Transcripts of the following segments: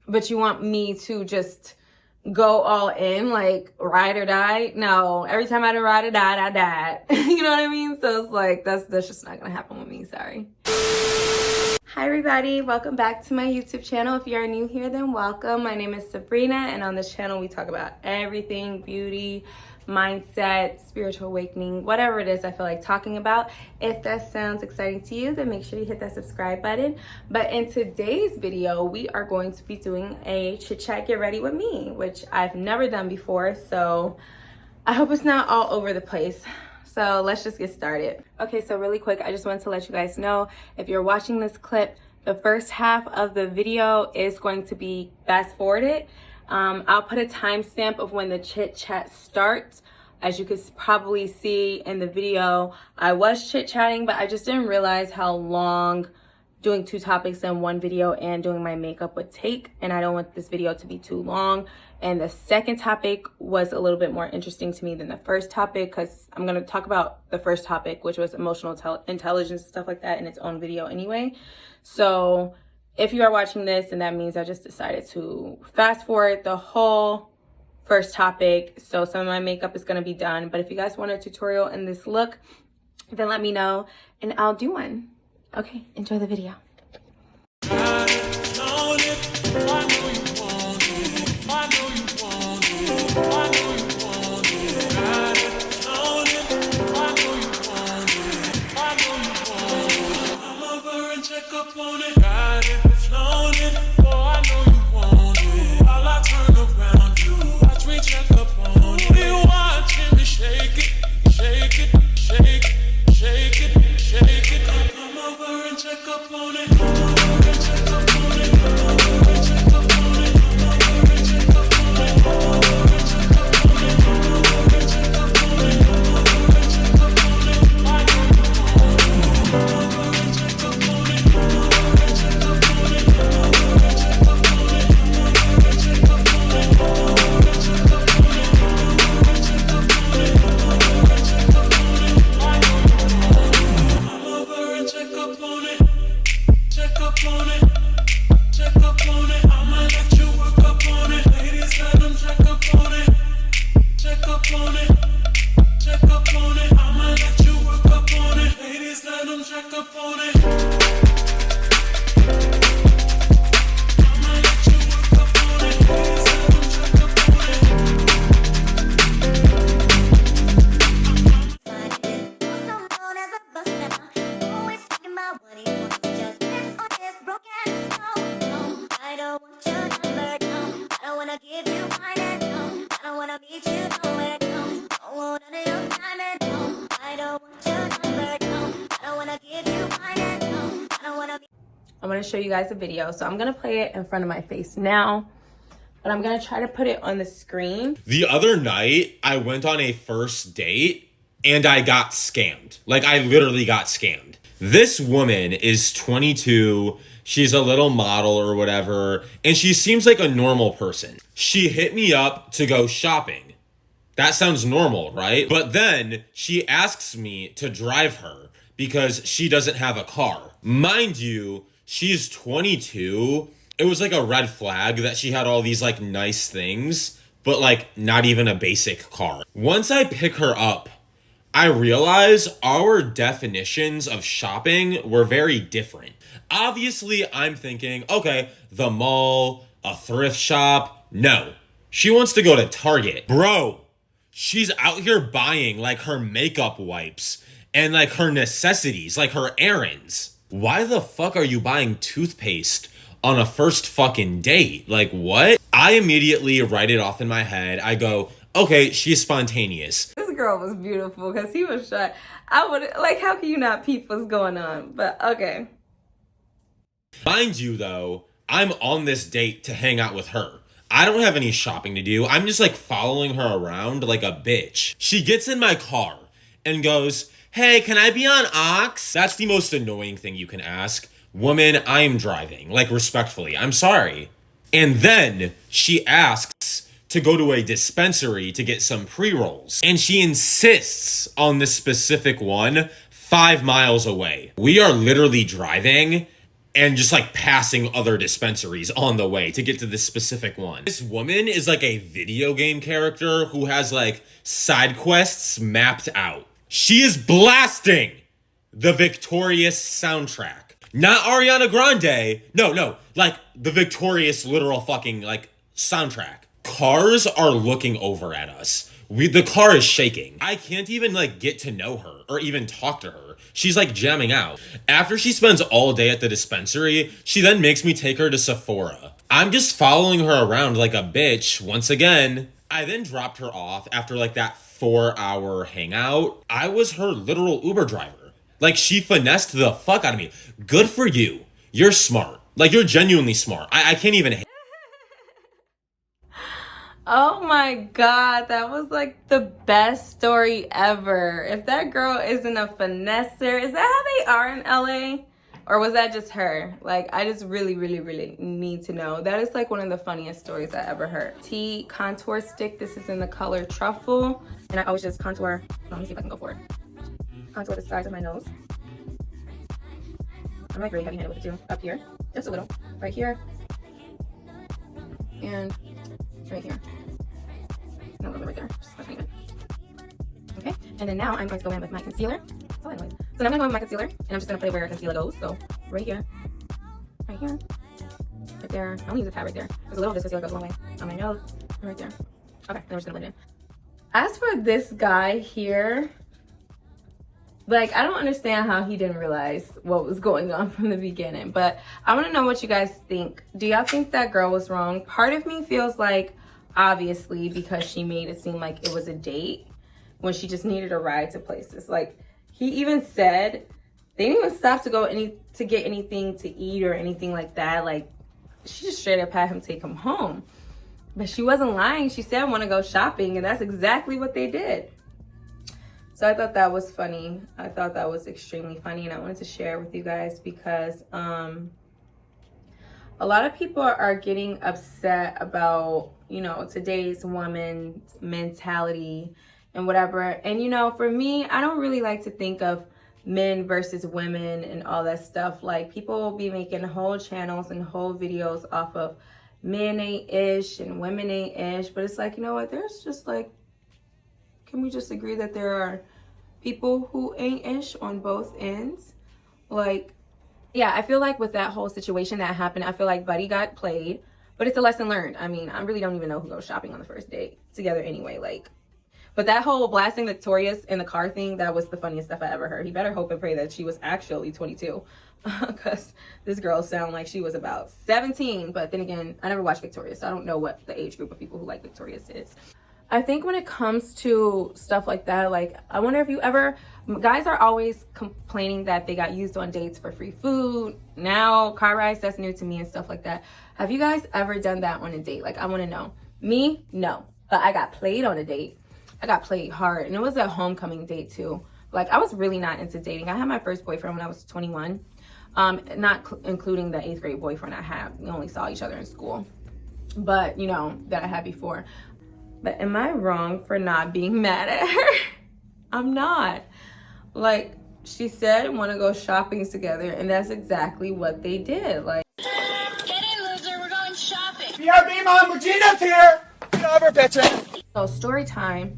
but you want me to just go all in, like ride or die? No, every time I ride or die, I died. You know what I mean? So it's like, that's just not gonna happen with me, sorry. Hi everybody, welcome back to my YouTube channel. If you are new here, then welcome. My name is Sabrina, and on this channel we talk about everything beauty, mindset, spiritual awakening, whatever it is I feel like talking about. If that sounds exciting to you, then make sure you hit that subscribe button. But in today's video, we are going to be doing a chit chat get ready with me, which I've never done before, so I hope it's not all over the place. So let's just get started. Okay, so really quick, I just wanted to let you guys know, if you're watching this clip, the first half of the video is going to be fast forwarded. I'll put a timestamp of when the chit chat starts. As you could probably see in the video, I was chit chatting, but I just didn't realize how long doing two topics in one video and doing my makeup would take, and I don't want this video to be too long. And the second topic was a little bit more interesting to me than the first topic, because I'm going to talk about the first topic, which was emotional intelligence and stuff like that, in its own video anyway. So if you are watching this, and that means I just decided to fast forward the whole first topic, so some of my makeup is going to be done. But if you guys want a tutorial in this look, then let me know and I'll do one. Okay, enjoy the video. I'm going to show you guys a video. So I'm going to play it in front of my face now, but I'm going to try to put it on the screen. The other night, I went on a first date and I got scammed. Like, I literally got scammed. This woman is 22. She's a little model or whatever, and she seems like a normal person. She hit me up to go shopping. That sounds normal, right? But then she asks me to drive her because she doesn't have a car. Mind you, she's 22. It was like a red flag that she had all these like nice things, but like not even a basic car. Once I pick her up, I realize our definitions of shopping were very different. Obviously, I'm thinking, okay, the mall, a thrift shop. No, she wants to go to Target. Bro, she's out here buying like her makeup wipes and like her necessities, like her errands. Why the fuck are you buying toothpaste on a first fucking date? Like, what? I immediately write it off in my head. I go, okay, she's spontaneous. This girl was beautiful because he was shy. I would, like, how can you not peep what's going on? But okay. Mind you, though, I'm on this date to hang out with her. I don't have any shopping to do. I'm just like following her around like a bitch. She gets in my car and goes, hey, can I be on aux? That's the most annoying thing you can ask. Woman, I'm driving. Like, respectfully, I'm sorry. And then she asks to go to a dispensary to get some pre-rolls. And she insists on this specific one 5 miles away. We are literally driving, and just like passing other dispensaries on the way to get to this specific one. This woman is like a video game character who has like side quests mapped out. She is blasting the Victorious soundtrack. Not Ariana Grande. No, like the Victorious literal fucking like soundtrack. Cars are looking over at us. The car is shaking. I can't even like get to know her or even talk to her. She's like jamming out. After she spends all day at the dispensary, she then makes me take her to Sephora. I'm just following her around like a bitch once again. I then dropped her off after like that 4-hour hangout. I was her literal Uber driver. Like she finessed the fuck out of me. Good for you. You're smart. Like you're genuinely smart. I can't even. Oh my God, that was like the best story ever. If that girl isn't a finesser, is that how they are in LA? Or was that just her? Like, I just really need to know. That is like one of the funniest stories I ever heard. T contour stick, this is in the color truffle. And I always just contour, let me see if I can go for it. Contour the sides of my nose. I'm like very heavy handed with it too. Up here, just a little. Right here. And right here. And a little bit right there. Just touching it. Okay, and then now I'm going to go in with my concealer. That's all I know. So now I'm going to go in with my concealer, and I'm just going to play where concealer goes. So right here, right there. I only use a tab right there. There's a little of this concealer goes a long way on my nose, and right there. Okay, then we're just going to blend it in. As for this guy here, like, I don't understand how he didn't realize what was going on from the beginning, but I want to know what you guys think. Do y'all think that girl was wrong? Part of me feels like, obviously, because she made it seem like it was a date when she just needed a ride to places. Like, he even said they didn't even stop to go to get anything to eat or anything like that. Like, she just straight up had him take him home. But she wasn't lying. She said, I want to go shopping, and that's exactly what they did. So I thought that was funny. I thought that was extremely funny, and I wanted to share with you guys because a lot of people are getting upset about, you know, today's woman's mentality and whatever. And, you know, for me, I don't really like to think of men versus women and all that stuff. Like, people will be making whole channels and whole videos off of men ain't ish and women ain't ish. But it's like, you know what? There's just like, can we just agree that there are people who ain't ish on both ends? Like, yeah, I feel like with that whole situation that happened, I feel like Buddy got played, but it's a lesson learned. I mean, I really don't even know who goes shopping on the first date together anyway. Like, but that whole blasting Victorious in the car thing, that was the funniest stuff I ever heard. He better hope and pray that she was actually 22, because this girl sounded like she was about 17. But then again, I never watched Victorious, so I don't know what the age group of people who like Victorious is. I think when it comes to stuff like that, like, I wonder if you ever, guys are always complaining that they got used on dates for free food. Now, car rides, that's new to me and stuff like that. Have you guys ever done that on a date? Like, I want to know. Me, no. But I got played on a date. I got played hard. And it was a homecoming date, too. Like, I was really not into dating. I had my first boyfriend when I was 21. Not including the 8th grade boyfriend I had. We only saw each other in school. But, you know, that I had before. But am I wrong for not being mad at her? I'm not. Like, she said, want to go shopping together, and that's exactly what they did. Like, get in, loser. We're going shopping. BRB, Mom, Regina's here. Get over, bitch. so story time.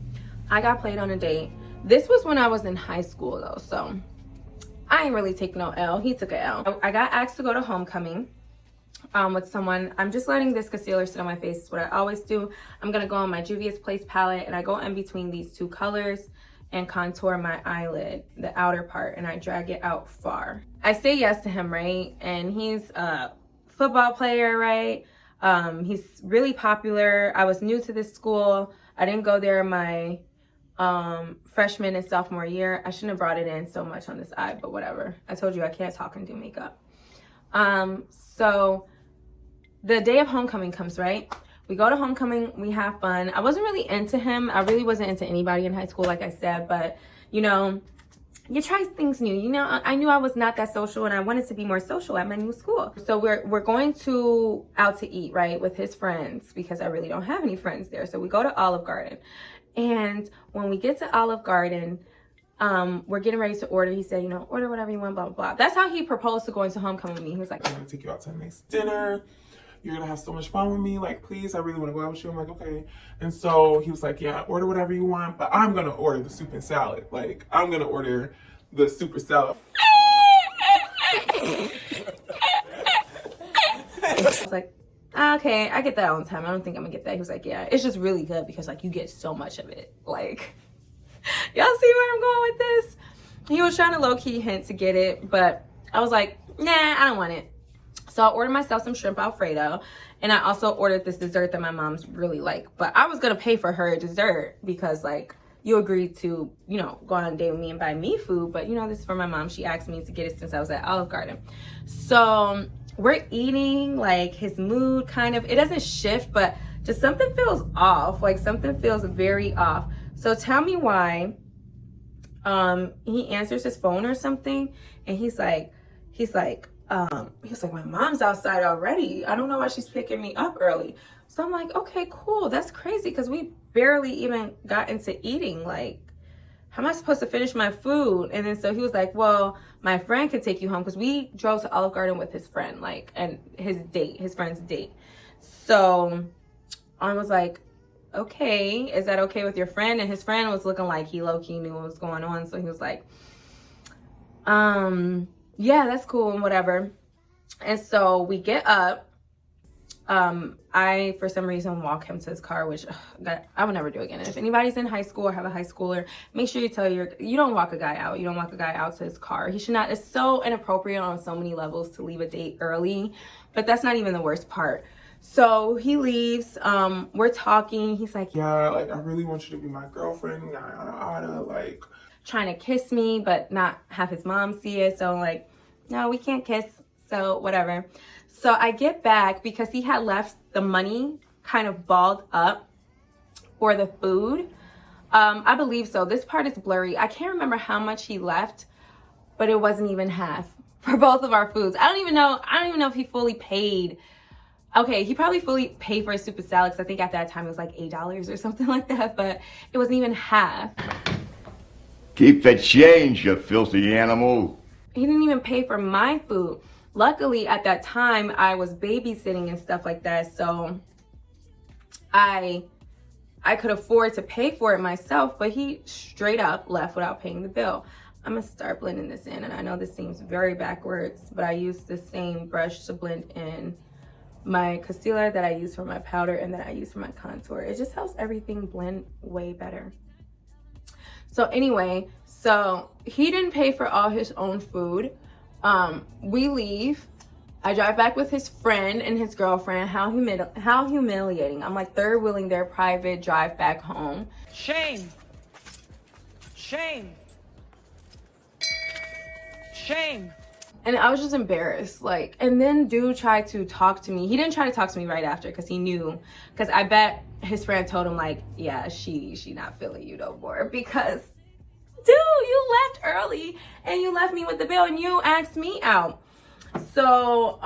I got played on a date. This was when I was in high school, though, so I ain't really take no L. He took a L. I got asked to go to homecoming with someone. I'm just letting this concealer sit on my face. It's what I always do. I'm gonna go on my Juvia's Place palette, and I go in between these two colors and contour my eyelid, the outer part, and I drag it out far. I say yes to him, right? And he's a football player, right? He's really popular. I was new to this school. I didn't go there my freshman and sophomore year. I shouldn't have brought it in so much on this eye, but whatever. I told you I can't talk and do makeup. So the day of homecoming comes, right? We go to homecoming, we have fun. I wasn't really into him. I really wasn't into anybody in high school, like I said, but you know, you try things new. You know, I knew I was not that social, and I wanted to be more social at my new school. So we're going out to eat, right, with his friends, because I really don't have any friends there. So we go to Olive Garden. And when we get to Olive Garden, we're getting ready to order. He said, you know, order whatever you want, blah, blah, blah. That's how he proposed to going to homecoming with me. He was like, I'm gonna take you out to a nice dinner. You're gonna have so much fun with me. Like, please, I really wanna go out with you. I'm like, okay. And so he was like, yeah, order whatever you want, but I'm gonna order the soup and salad. Like, I'm gonna order the super salad. I was like, okay, I get that all the time. I don't think I'm gonna get that. He was like, yeah, it's just really good because like you get so much of it. Like, y'all see where I'm going with this? He was trying to low-key hint to get it, but I was like, nah, I don't want it. So I ordered myself some shrimp Alfredo, and I also ordered this dessert that my mom's really like. But I was gonna pay for her dessert because like you agreed to, you know, go on a date with me and buy me food. But you know, this is for my mom. She asked me to get it since I was at Olive Garden. So we're eating, like his mood kind of, it doesn't shift, but just something feels off. Like something feels very off. So tell me why. He answers his phone or something, and he's like, my mom's outside already. I don't know why she's picking me up early. So I'm like, okay, cool. That's crazy because we barely even got into eating. Like, how am I supposed to finish my food? And then so he was like, well, my friend could take you home because we drove to Olive Garden with his friend, like, and his friend's date. So I was like, okay, is that okay with your friend? And his friend was looking like he low-key knew what was going on. So he was like, yeah, that's cool and whatever. And so we get up. I, for some reason, walk him to his car, which I would never do again. And if anybody's in high school or have a high schooler, make sure you don't walk a guy out. You don't walk a guy out to his car. He should not. It's so inappropriate on so many levels to leave a date early, but that's not even the worst part. So he leaves, we're talking. He's like, yeah, like, I really want you to be my girlfriend. Like, trying to kiss me, but not have his mom see it. So I'm like, no, we can't kiss. So whatever. So I get back because he had left the money kind of balled up for the food. I believe so. This part is blurry. I can't remember how much he left, but it wasn't even half for both of our foods. I don't even know if he fully paid. Okay, he probably fully paid for a super salad because I think at that time it was like $8 or something like that, but it wasn't even half. Keep the change, you filthy animal. He didn't even pay for my food. Luckily, at that time, I was babysitting and stuff like that, so I could afford to pay for it myself, but he straight up left without paying the bill. I'm gonna start blending this in, and I know this seems very backwards, but I use the same brush to blend in my concealer that I use for my powder and that I use for my contour. It just helps everything blend way better. So anyway, so he didn't pay for all his own food. We leave. I drive back with his friend and his girlfriend. How humiliating. I'm like third wheeling their private drive back home. Shame. Shame. Shame. And I was just embarrassed, like, and then dude tried to talk to me. He didn't try to talk to me right after because he knew, because I bet his friend told him like, yeah, she not feeling you no more because, dude, you left early and you left me with the bill and you asked me out. So,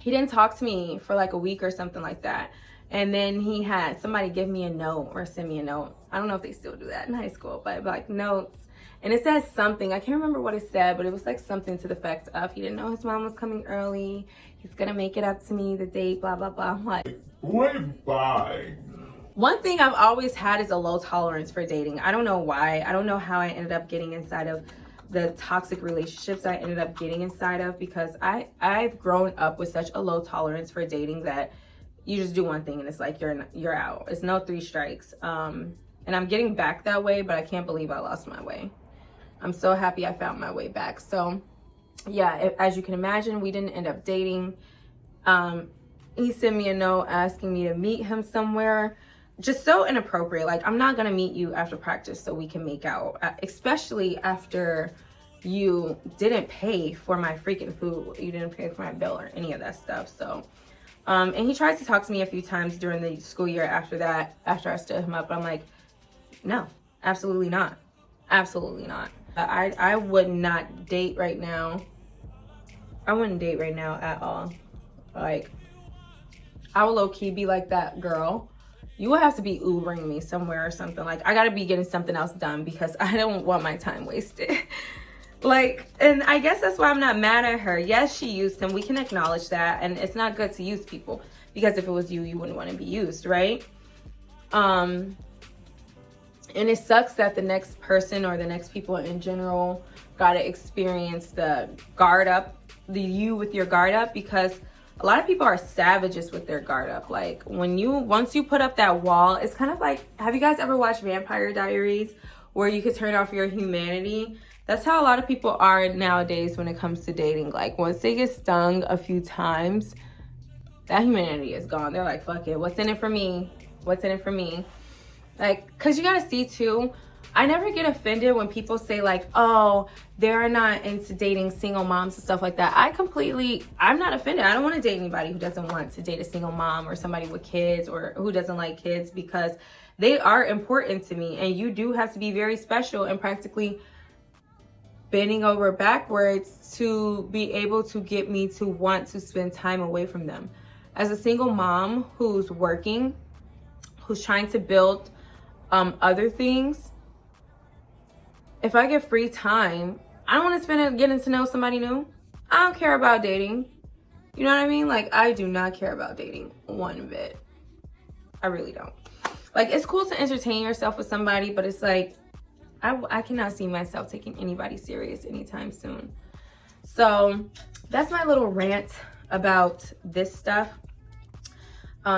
he didn't talk to me for like a week or something like that. And then he had somebody give me a note or send me a note. I don't know if they still do that in high school, but like notes. And it says something, I can't remember what it said, but it was like something to the effect of, he didn't know his mom was coming early. He's gonna make it up to me, the date, blah, blah, blah. I'm like, what? Bye. One thing I've always had is a low tolerance for dating. I don't know why. I don't know how I ended up getting inside of the toxic relationships I ended up getting inside of, because I've grown up with such a low tolerance for dating that you just do one thing and it's like you're out. It's no 3 strikes. And I'm getting back that way, but I can't believe I lost my way. I'm so happy I found my way back. So yeah, as you can imagine, we didn't end up dating. He sent me a note asking me to meet him somewhere. Just so inappropriate. Like, I'm not gonna meet you after practice so we can make out, especially after you didn't pay for my freaking food. You didn't pay for my bill or any of that stuff. So and he tried to talk to me a few times during the school year after that, after I stood him up. But I'm like, no, absolutely not. Absolutely not. I would not date right now. I wouldn't date right now at all. Like, I would low-key be like that girl you will have to be Ubering me somewhere or something. Like, I gotta be getting something else done because I don't want my time wasted. Like, and I guess that's why I'm not mad at her. Yes, she used him. We can acknowledge that. And it's not good to use people, because if it was you, you wouldn't want to be used, right? And it sucks that the next person or the next people in general got to experience the guard up, the you with your guard up, because a lot of people are savages with their guard up. Like, once you put up that wall, it's kind of like, have you guys ever watched Vampire Diaries where you could turn off your humanity? That's how a lot of people are nowadays when it comes to dating. Like, once they get stung a few times, that humanity is gone. They're like, fuck it, what's in it for me? What's in it for me? Like, because you gotta see too, I never get offended when people say like, oh, they're not into dating single moms and stuff like that. I'm not offended. I don't want to date anybody who doesn't want to date a single mom or somebody with kids or who doesn't like kids, because they are important to me. And you do have to be very special and practically bending over backwards to be able to get me to want to spend time away from them. As a single mom who's working, who's trying to build other things, if I get free time, I don't want to spend it getting to know somebody new. I don't care about dating. You know what I mean? Like, I do not care about dating one bit. I really don't. Like, it's cool to entertain yourself with somebody, but it's like, I cannot see myself taking anybody serious anytime soon. So that's my little rant about this stuff.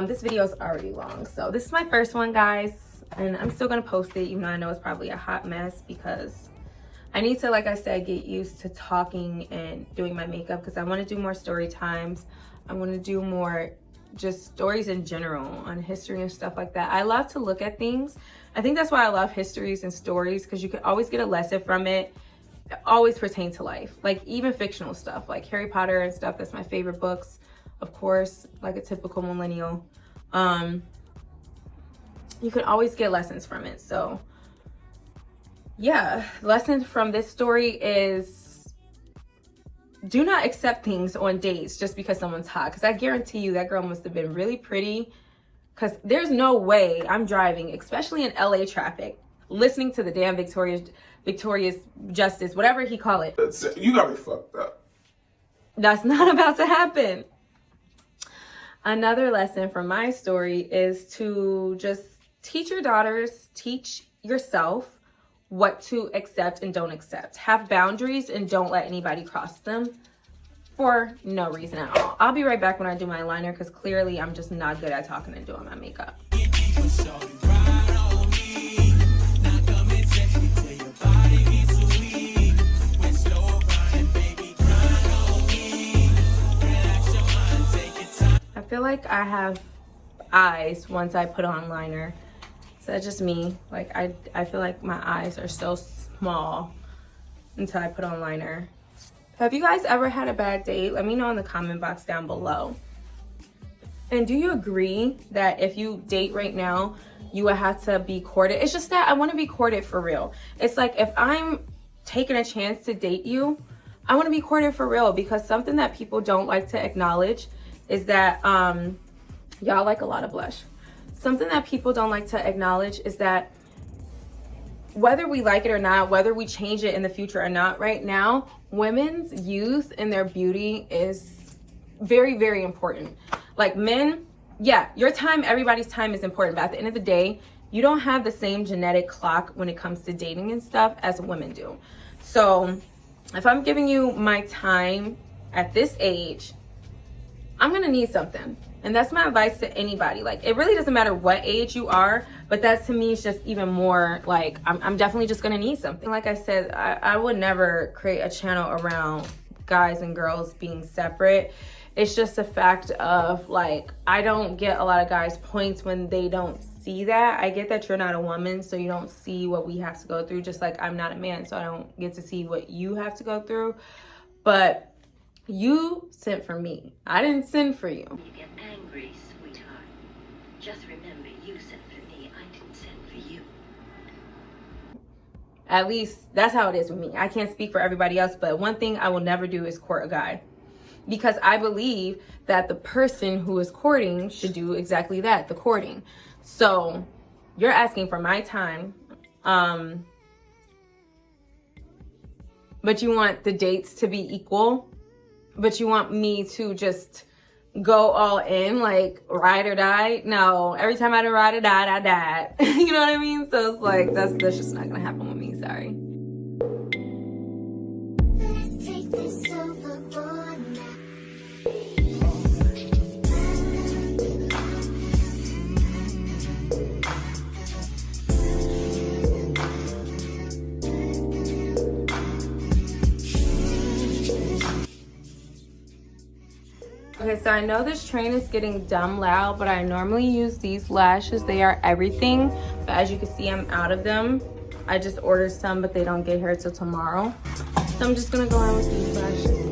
This video is already long, so this is my first one, guys, and I'm still gonna post it, even though I know it's probably a hot mess, because I need to, like I said, get used to talking and doing my makeup, because I want to do more story times. I want to do more just stories in general on history and stuff like that. I love to look at things. I think that's why I love histories and stories, because you can always get a lesson from it. It always pertain to life, like even fictional stuff like Harry Potter and stuff. That's my favorite books, of course, like a typical millennial. You can always get lessons from it. So yeah, lesson from this story is, do not accept things on dates just because someone's hot, because I guarantee you that girl must have been really pretty, because there's no way I'm driving, especially in LA traffic, listening to the damn Victorious Justice, whatever he call it. You got me fucked up. That's not about to happen. Another lesson from my story is to just teach your daughters, teach yourself what to accept and don't accept. Have boundaries and don't let anybody cross them for no reason at all. I'll be right back when I do my eyeliner, because clearly I'm just not good at talking and doing my makeup. I feel like I have eyes once I put on liner. So that's just me. Like, I feel like my eyes are so small until I put on liner. Have you guys ever had a bad date? Let me know in the comment box down below. And do you agree that if you date right now, you would have to be courted? It's just that I want to be courted for real. It's like, if I'm taking a chance to date you, I want to be courted for real, because something that people don't like to acknowledge is that, y'all like a lot of blush. Something that people don't like to acknowledge is that whether we like it or not, whether we change it in the future or not, right now, women's youth and their beauty is very, very important. Like men, yeah, your time, everybody's time is important, but at the end of the day, you don't have the same genetic clock when it comes to dating and stuff as women do. So if I'm giving you my time at this age, I'm gonna need something. And that's my advice to anybody. Like, it really doesn't matter what age you are, but that to me is just even more like, I'm definitely just gonna need something. Like I said, I would never create a channel around guys and girls being separate. It's just a fact of, like, I don't get a lot of guys points when they don't see that. I get that you're not a woman, so you don't see what we have to go through, just like I'm not a man, so I don't get to see what you have to go through. But you sent for me. I didn't send for you. You get angry, sweetheart. Just remember, you sent for me. I didn't send for you. At least that's how it is with me. I can't speak for everybody else, but one thing I will never do is court a guy, because I believe that the person who is courting should do exactly that, the courting. So you're asking for my time, but you want the dates to be equal, but you want me to just go all in, like ride or die. No, every time I ride or die, I died. You know what I mean? So it's like, that's just not gonna happen with me, sorry. Let's take this overboard now. Okay, so I know this train is getting dumb loud, but I normally use these lashes. They are everything, but as you can see, I'm out of them. I just ordered some, but they don't get here till tomorrow. So I'm just gonna go in with these lashes.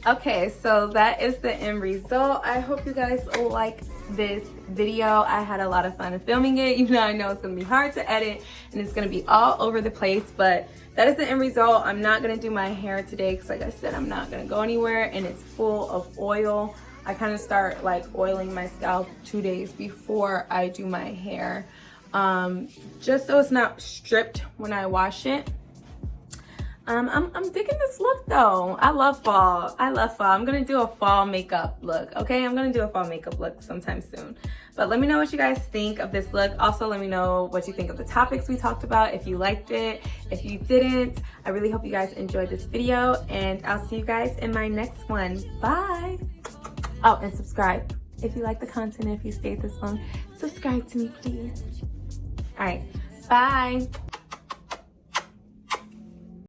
Okay, so that is the end result. I hope you guys like this video. I had a lot of fun filming it, even though I know it's gonna be hard to edit and it's gonna be all over the place, but that is the end result. I'm not gonna do my hair today because, like I said, I'm not gonna go anywhere and it's full of oil. I kind of start like oiling my scalp 2 days before I do my hair, just so it's not stripped when I wash it. I'm digging this look though. I love fall. I'm gonna do a fall makeup look, okay? I'm gonna do a fall makeup look sometime soon. But let me know what you guys think of this look. Also, let me know what you think of the topics we talked about, if you liked it, if you didn't. I really hope you guys enjoyed this video, and I'll see you guys in my next one. Bye. Oh, and subscribe. If you like the content, if you stayed this long, subscribe to me, please. All right, bye.